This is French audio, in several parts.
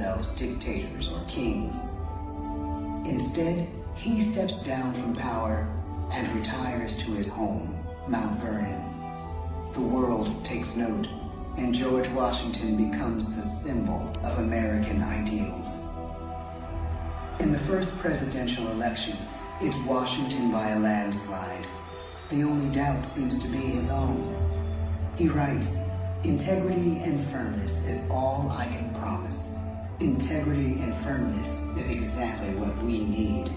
themselves dictators or kings. Instead, he steps down from power and retires to his home, Mount Vernon. The world takes note, and George Washington becomes the symbol of American ideals. In the first presidential election, it's Washington by a landslide. The only doubt seems to be his own. He writes, "Integrity and firmness is all I can promise. Integrity and firmness is exactly what we need."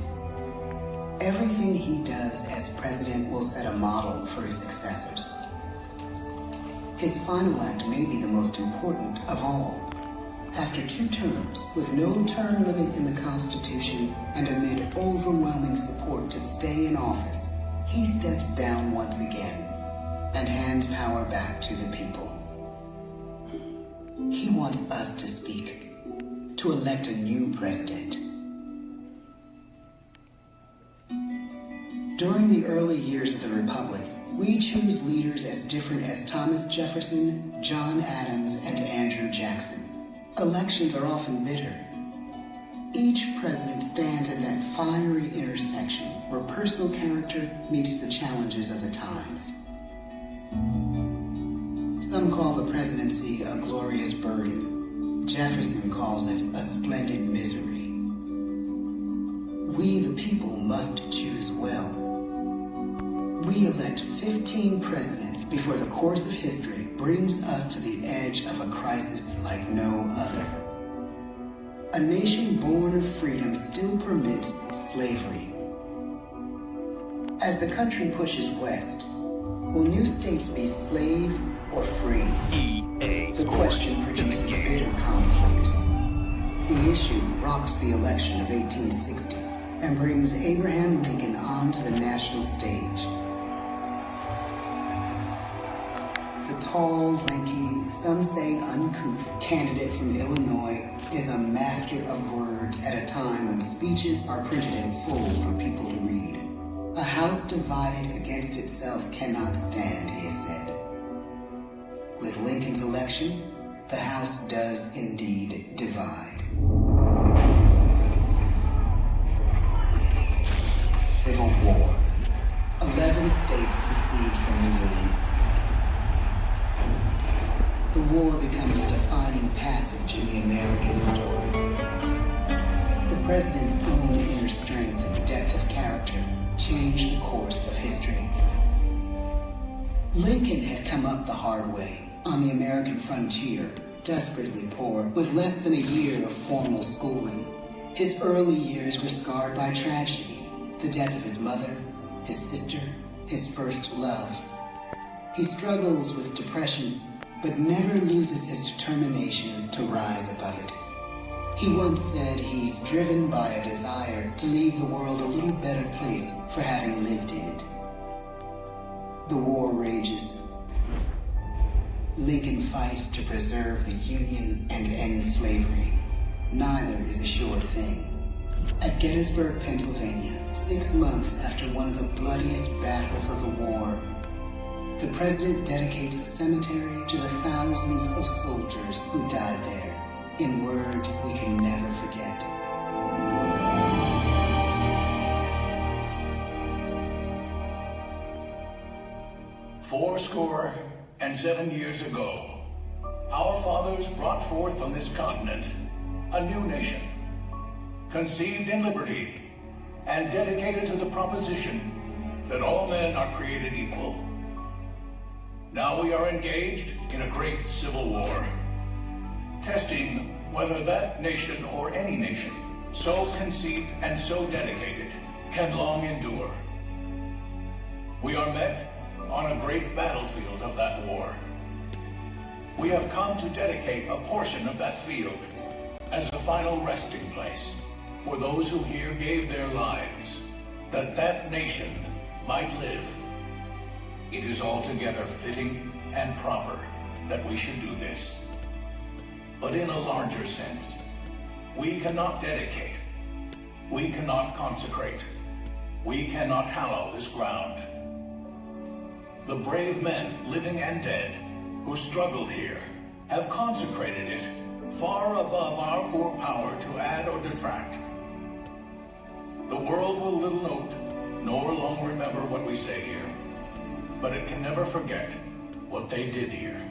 Everything he does as president will set a model for his successors. His final act may be the most important of all. After 2 terms, with no term limit in the Constitution and amid overwhelming support to stay in office, he steps down once again and hands power back to the people. He wants us to speak, to elect a new president. During the early years of the Republic, we choose leaders as different as Thomas Jefferson, John Adams, and Andrew Jackson. Elections are often bitter. Each president stands at that fiery intersection where personal character meets the challenges of the times. Some call the presidency a glorious burden. Jefferson calls it a splendid misery. We, the people, must choose well. We elect 15 presidents before the course of history brings us to the edge of a crisis like no other. A nation born of freedom still permits slavery. As the country pushes west, will new states be slave or free? The question produces bitter conflict. The issue rocks the election of 1860 and brings Abraham Lincoln onto the national stage. The tall, lanky, some say uncouth candidate from Illinois is a master of words at a time when speeches are printed in full for people to read. A house divided against itself cannot stand, he said. With Lincoln's election, the House does indeed divide. Civil War. 11 states secede from the Union. The war becomes a defining passage in the American story. The president's own inner strength and depth of character changed the course of history. Lincoln had come up the hard way, on the American frontier, desperately poor, with less than a year of formal schooling. His early years were scarred by tragedy, the death of his mother, his sister, his first love. He struggles with depression, but never loses his determination to rise above it. He once said he's driven by a desire to leave the world a little better place for having lived in it. The war rages. Lincoln fights to preserve the Union and end slavery. Neither is a sure thing. At Gettysburg, Pennsylvania, 6 months after one of the bloodiest battles of the war, the president dedicates a cemetery to the thousands of soldiers who died there, in words we can never forget. "Fourscore-and-7 years ago, our fathers brought forth on this continent a new nation, conceived in liberty and dedicated to the proposition that all men are created equal. Now we are engaged in a great civil war, testing whether that nation or any nation, so conceived and so dedicated, can long endure. We are met on a great battlefield of that war. We have come to dedicate a portion of that field as a final resting place for those who here gave their lives, that that nation might live. It is altogether fitting and proper that we should do this. But in a larger sense, we cannot dedicate, we cannot consecrate, we cannot hallow this ground. The brave men, living and dead, who struggled here, have consecrated it far above our poor power to add or detract. The world will little note, nor long remember what we say here, but it can never forget what they did here.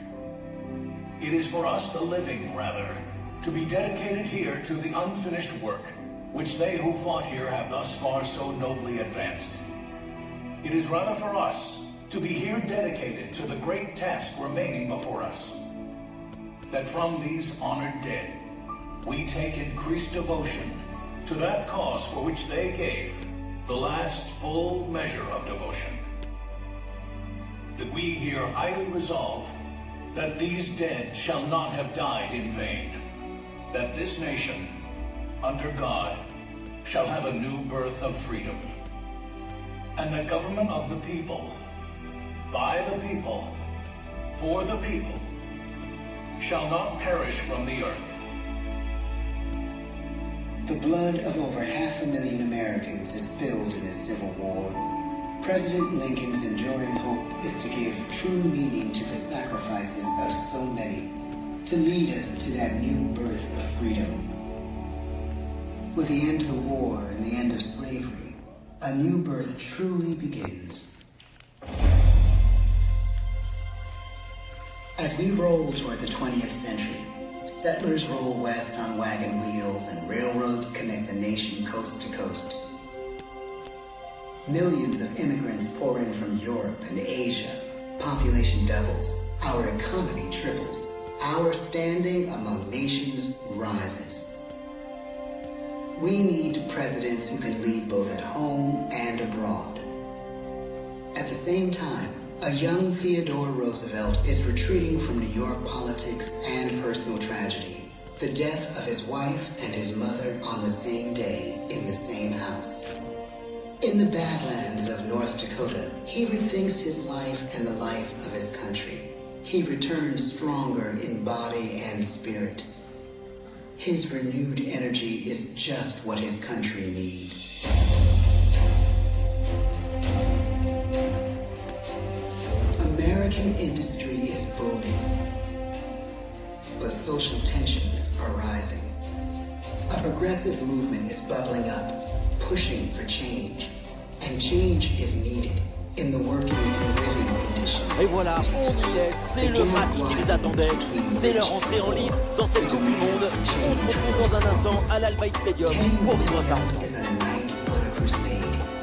It is for us, the living, rather, to be dedicated here to the unfinished work, which they who fought here have thus far so nobly advanced. It is rather for us to be here dedicated to the great task remaining before us, that from these honored dead, we take increased devotion to that cause for which they gave the last full measure of devotion. That we here highly resolve that these dead shall not have died in vain, that this nation, under God, shall have a new birth of freedom, and the government of the people, by the people, for the people, shall not perish from the earth. The blood of over 500,000 Americans is spilled in this Civil War. President Lincoln's enduring hope is to give true meaning to the sacrifices of so many, to lead us to that new birth of freedom. With the end of the war and the end of slavery, a new birth truly begins. As we roll toward the 20th century, settlers roll west on wagon wheels and railroads connect the nation coast to coast. Millions of immigrants pour in from Europe and Asia. Population doubles. Our economy triples. Our standing among nations rises. We need presidents who can lead both at home and abroad. At the same time, a young Theodore Roosevelt is retreating from New York politics and personal tragedy. The death of his wife and his mother on the same day in the same house. In the Badlands of North Dakota, he rethinks his life and the life of his country. He returns stronger in body and spirit. His renewed energy is just what his country needs. American industry is booming, but social tensions are rising. A progressive movement is bubbling up, pushing for change, and change is needed in the working and living conditions. Et voilà, on y est, c'est le match qu'ils attendaient, c'est leur entrée en lice dans cette Coupe du Monde. On se retrouve dans un instant à l'Al-Bayt Stadium pour vivre ça ensemble.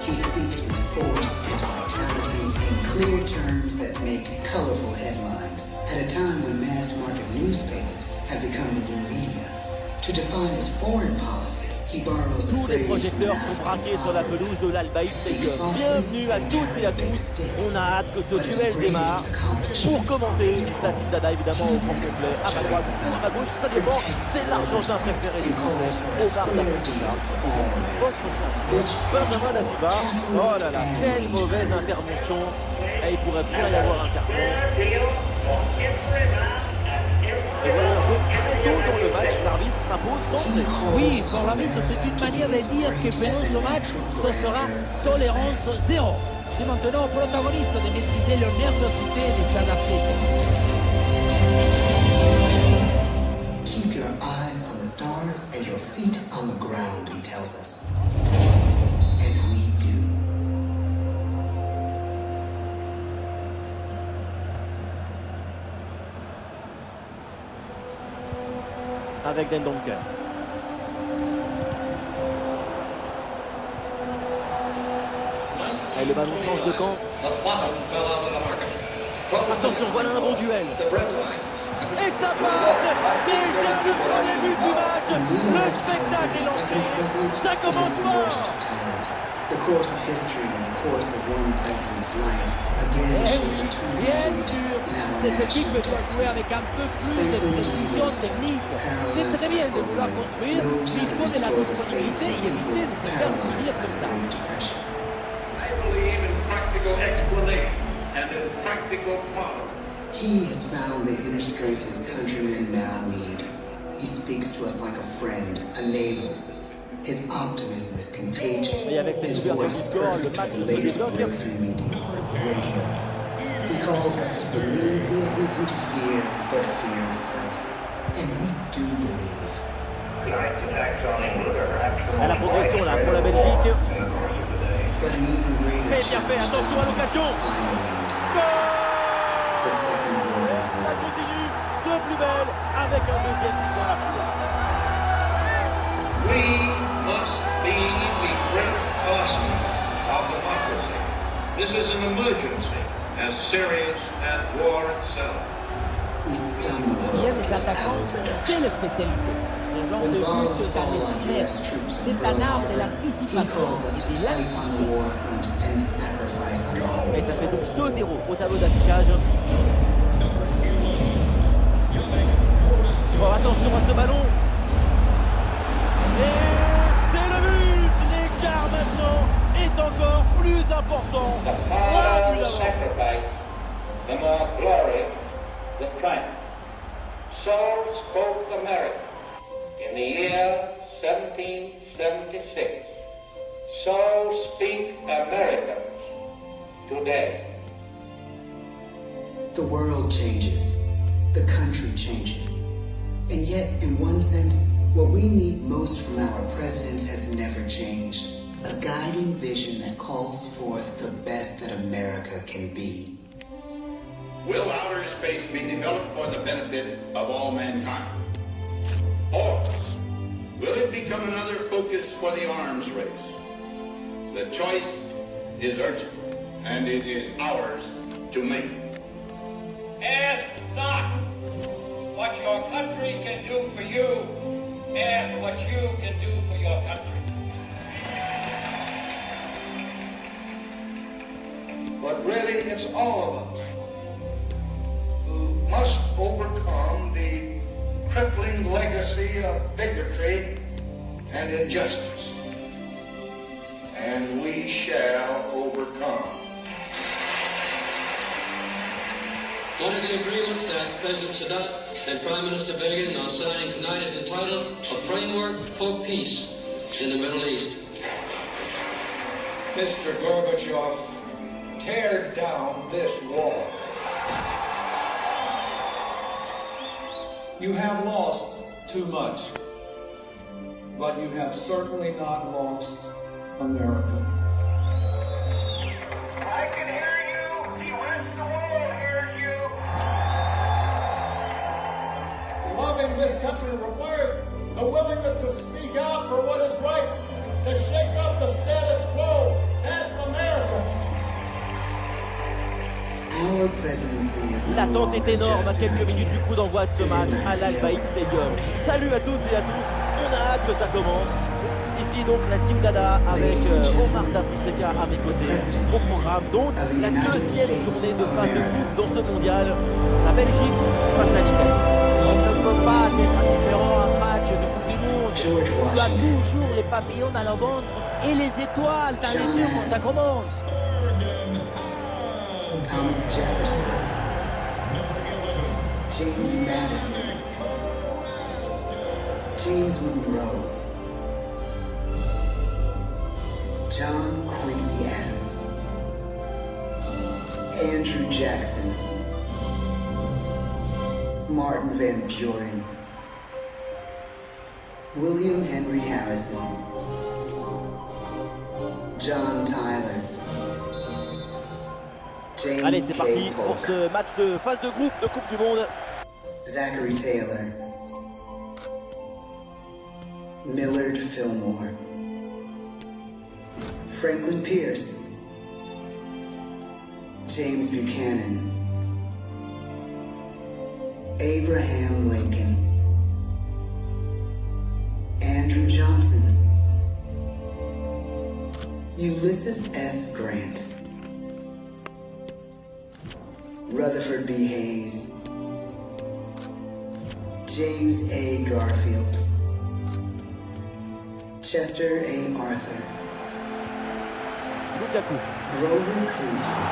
He speaks with force and vitality in clear terms that make colorful headlines at a time when mass-market newspapers have become the new media. To define his foreign policy, he borrows the Tous les phrase projecteurs sont braqués sur la pelouse de l'Al-Bayt Stadium. Bienvenue à toutes et à tous. On a hâte que ce duel démarre. Pour commenter, la team Dada évidemment au grand complet, à ma droite ou à ma gauche, ça dépend. C'est l'Argentin préféré des Français, Omar Dafusina. Votre serviteur, Benjamin Da Silva. Oh là là, quelle mauvaise intervention. Et il pourrait bien y avoir un carton. Et voilà un jeu très tôt dans le match, l'arbitre s'impose d'entrée. Oui, pour l'arbitre, c'est une manière de dire que pendant ce match, ce sera tolérance zéro. C'est maintenant aux protagonistes de maîtriser leur nervosité et de s'adapter. Keep your eyes on the stars and your feet on the ground, he tells us. And we do. Avec Den Donker. Et le ballon change de camp. Attention, voilà un bon duel. Et ça passe. Déjà le premier but du match. Le spectacle est lancé. Ça commence fort. The course of history and the course of one president's life again Oui, bien sûr, cette équipe doit jouer avec un peu plus de précision technique. C'est très bien de vouloir construire, mais il faut de la disponibilité et éviter de se faire oublier comme ça. He has found the inner strength his countrymen now need. He speaks to us like a friend, a neighbor. His optimism is contagious. Et avec cette His ouverture voice du score, le perfect match for the se latest débloque. breakthrough media, radio. He calls us to believe we have nothing to fear but fear itself. And we do believe. À la progression là pour la Belgique. But an even greater Mais bien fait, attention à l'occasion. the second world Ça continue de plus belle avec un deuxième but dans la foulée. We must be the great arsenal of democracy. This is an emergency as serious as war itself. we stun the world. Bien les attaquants, c'est la spécialité. Ce genre de but dans les 6 mètres, c'est un art de l'anticipation et de l'intuition. Et ça fait donc 2-0 au tableau d'affichage. Oh, attention à ce ballon. Et c'est le but. L'écart maintenant est encore plus important. The 3 buts harder the d'avance. sacrifice, the more glorious the triumph. So spoke America in the year 1776. So speak Americans today. The world changes. The country changes. And yet, in one sense, what we need most from our presidents has never changed. A guiding vision that calls forth the best that America can be. Will outer space be developed for the benefit of all mankind? Or will it become another focus for the arms race? The choice is urgent, and it is ours to make. Ask not what your country can do for you. Ask what you can do for your country. But really, it's all of us who must overcome the crippling legacy of bigotry and injustice. And we shall overcome. One of the agreements that President Sadat and Prime Minister Begin are signing tonight is entitled A Framework for Peace in the Middle East. Mr. Gorbachev, tear down this wall. You have lost too much, but you have certainly not lost America. I can hear you. The rest of the world hears you. Loving this country requires a willingness to speak out for what is right, to shake up the status quo. That's America. Our presidency is no L'attente est longer énorme à just quelques an minutes du coup d'envoi de ce match à l'Al Bayt Stadium. Salut à toutes et à tous, on a hâte que ça commence. Ici donc la team Dada avec Omar Da Fonseca à mes côtés. Au programme donc la deuxième journée de phase de groupe dans ce mondial. La Belgique face à l'Italie. On ne peut pas être indifférent à un match de Coupe du Monde. George Tu as Washington, toujours les papillons dans le ventre et les étoiles dans les yeux quand ça commence. Thomas Jefferson, James Madison, James Monroe, John Quincy Adams, Andrew Jackson, Martin Van Buren, William Henry Harrison, John Tyler, James Allez c'est parti K. pour Polk, ce match de phase de groupe de Coupe du Monde. Zachary Taylor, Millard Fillmore, Franklin Pierce, James Buchanan, Abraham Lincoln, Andrew Johnson, Ulysses S. Grant, Rutherford B. Hayes, James A. Garfield, Chester A. Arthur, Lukaku. Grover Cleveland,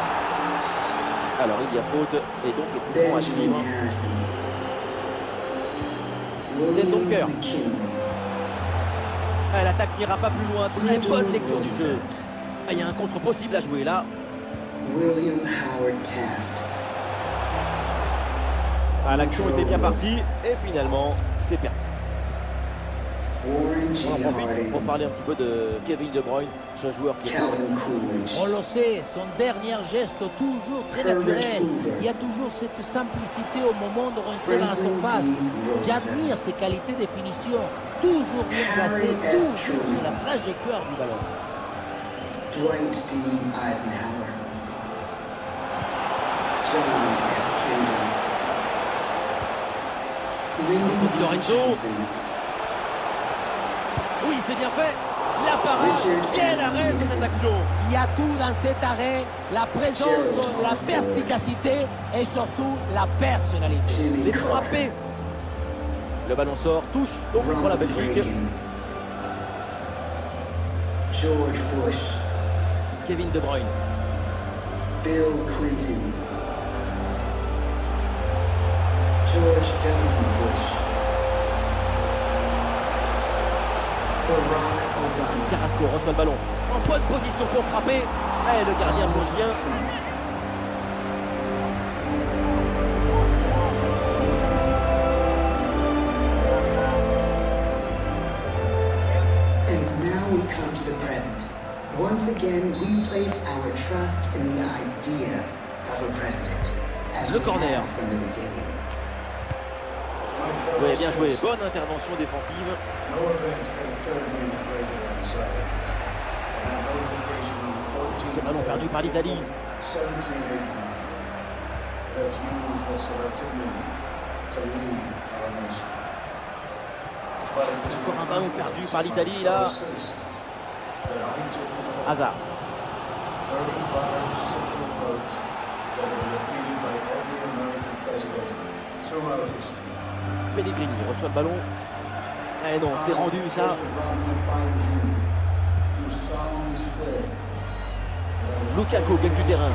Alors il y a faute et donc le coup franc à Benjamin suivre. Harrison, Del Donker. William McKinley, L'attaque n'ira pas plus loin, très Theodore bonne lecture du jeu. Roosevelt, Ah, il y a un contre possible à jouer là. William Howard Taft, Ah, l'action était bien partie et finalement, c'est perdu. On en profite pour parler un petit peu de Kevin De Bruyne, ce joueur qui est On le sait, son dernier geste toujours très naturel. Il y a toujours cette simplicité au moment de rentrer dans la surface. J'admire ses qualités de finition, toujours bien placé, toujours sur la trajectoire du ballon. Dwight D. Eisenhower, John F. Kennedy, Lyndon Di Lorenzo. Johnson, Oui, c'est bien fait. La parade, quel arrêt de cette action. Il y a tout dans cet arrêt, la présence, la perspicacité et surtout la personnalité. Les frappés. Le ballon sort, touche donc pour la Ronald Belgique. Reagan, George Bush, Kevin De Bruyne. Bill Clinton, George W. Bush, Barack Obama, Carrasco reçoit le ballon. En bonne position pour frapper. Et le gardien plonge bien. And now we come to the present. Once again, we place our trust in the idea of a president, as Le we corner. have from the beginning. Oui, bien joué. Bonne intervention défensive. No event had filled me with greater anxiety than that notification on the 14th C'est ballon perdu par l'Italie. 1789 that you had selected me to lead our nation. But it is Encore un ballon perdu par l'Italie là. that I took Hazard. 35 simple words that were repeated by every American president throughout history. Pellegrini reçoit le ballon. Eh non, c'est rendu ça. Lukaku gagne du terrain.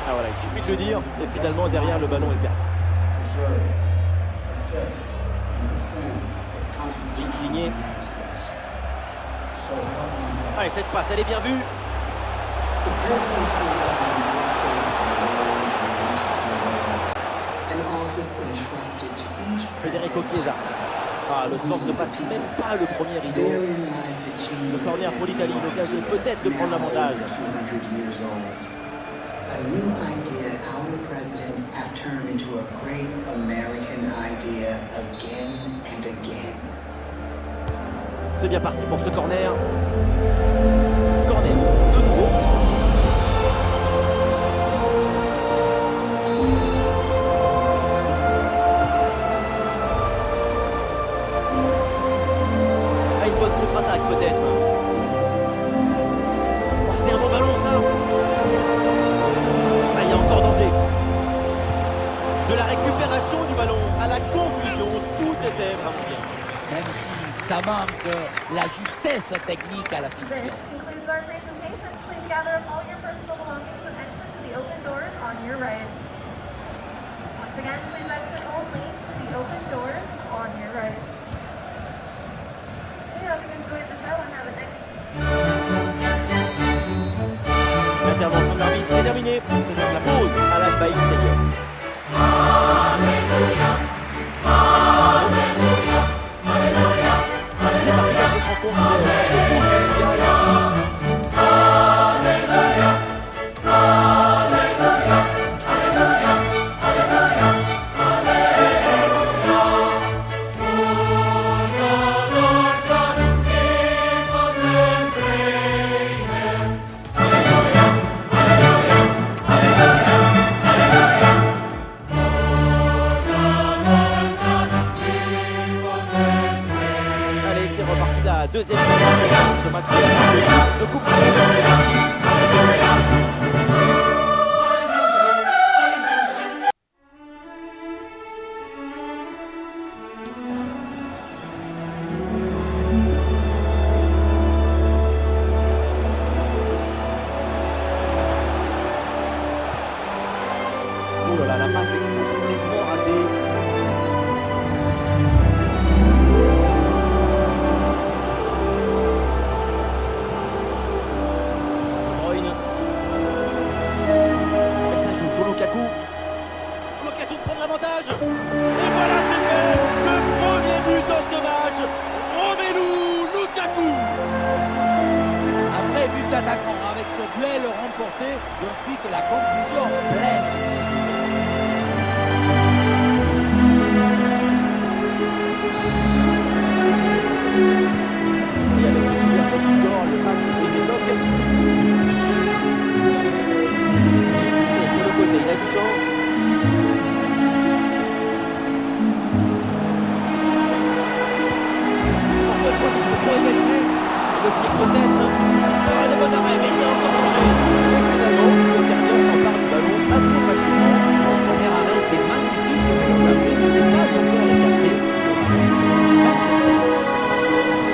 Ah voilà, il suffit de le dire. Et finalement, derrière, le ballon est perdu. Ligne signée. Ah, et cette passe, elle est bien vue. The presidency of the United States is a role unique in the world, an office entrusted to each Federico president. Chiesa. Ah, le centre ne passe même pas le premier rideau. Therein lies the genius Le corner pour l'Italie, l'occasion peut-être de prendre now l'avantage. over 200 years old. A new idea our presidents have turned into a great American idea again and again. C'est bien parti pour ce corner. Corner, de nouveau. Ah, une bonne contre-attaque peut-être. Oh, c'est un beau ballon ça. Ah, il y a encore danger. De la récupération du ballon à la conclusion, tout était vraiment bien. Même si ça manque la justesse technique à la This finition. concludes our presentation. Please gather up all your personal belongings and exit to the open doors on your right. Once again, please exit only to the open doors on your right. We hope you enjoyed the show and have a nice L'intervention de l'arbitre est terminée. C'est donc la pause à la Baïk Stadium. C'est parti dans cette rencontre de mondial. Allez, c'est reparti la deuxième minute de ce match de Coupe du Monde. Oh là là, la passe est complètement ratée. Et ensuite, la conclusion pleine. Et avec cette ouverture du score, le match se débloque. Signé sur le côté, il a du champ. En bonne position pour égaliser. Le tir peut-être. Le bon arrêt, mais il est encore danger. Et finalement, le gardien s'empare du ballon assez facilement. Le premier arrêt était magnifique, mais le danger n'était pas encore écarté.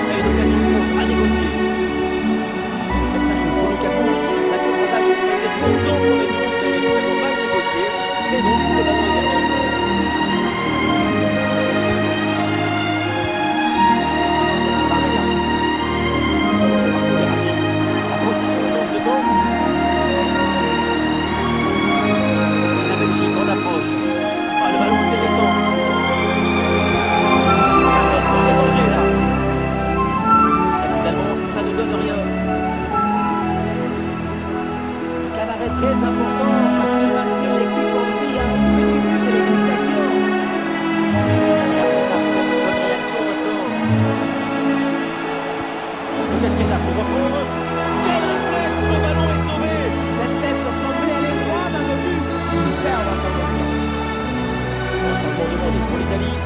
Il y a une occasion pour à négocier. Mais ça joue sur le capot. La contre-attaque était longtemps pour les Blues, mais finalement mal négociée. Et donc le ballon est perdu. La position change de camp. La Belgique en approche. Ah, le ballon intéressant. Attention, il y a danger là. Et finalement, ça ne donne rien. C'est un arrêt très important parce qu'il maintient l'équipe en vie à une petite minute de l'égalisation. Regardez ça, bonne réaction maintenant. Peut-être que ça pour reprendre. Quel réflexe, le ballon est sauvé. Cette tête semblait aller droit dans le but. Superbe intervention. Un changement de monde pour l'Italie.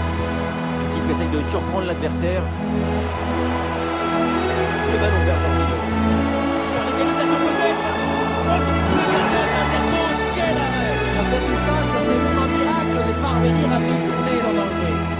L'équipe essaye de surprendre l'adversaire. Le ballon vers Jorginho. L'égalisation peut-être. Oh, le gardien s'interpose. Quel arrêt. À cette distance, c'est vraiment un miracle de parvenir à détourner le danger.